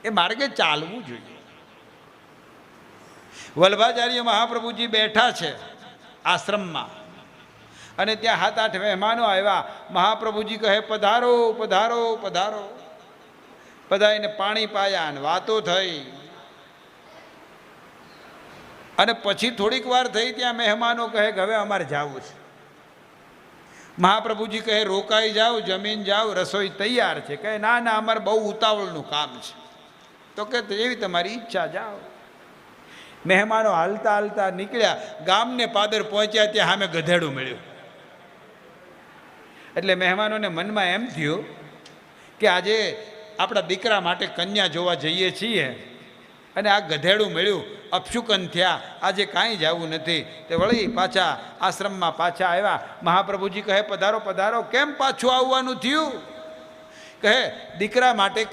એ માર્ગે ચાલવું જોઈએ. વલ્ભાચાર્ય મહાપ્રભુજી બેઠા છે આશ્રમમાં અને ત્યાં 7-8 મહેમાનો આવ્યા. મહાપ્રભુજી કહે પધારો પધારો પધારો. બધાને પાણી પાયા અને વાતો થઈ અને પછી થોડીક વાર થઈ ત્યાં મહેમાનો કહે કે હવે અમારે જવું છે. મહાપ્રભુજી કહે રોકાઈ જાઓ, જમીન જાઓ, રસોઈ તૈયાર છે. કહે ના ના અમારે બહુ ઉતાવળનું કામ છે. તો કે એવી તમારી ઈચ્છા, જાઓ. મહેમાનો હાલતા હાલતા નીકળ્યા. ગામને પાદર પહોંચ્યા ત્યાં સામે ગધેડું મળ્યું. એટલે મહેમાનોને મનમાં એમ થયું કે આજે આપણા દીકરા માટે કન્યા જોવા જઈએ છીએ અને આ ગધેડું મળ્યું, અપશુકન થયા, આજે કાંઈ જવું નથી. તે વળી પાછા આશ્રમમાં પાછા આવ્યા. મહાપ્રભુજી કહે પધારો પધારો. કેમ પાછું આવવાનું થયું? કહે દીકરા માટે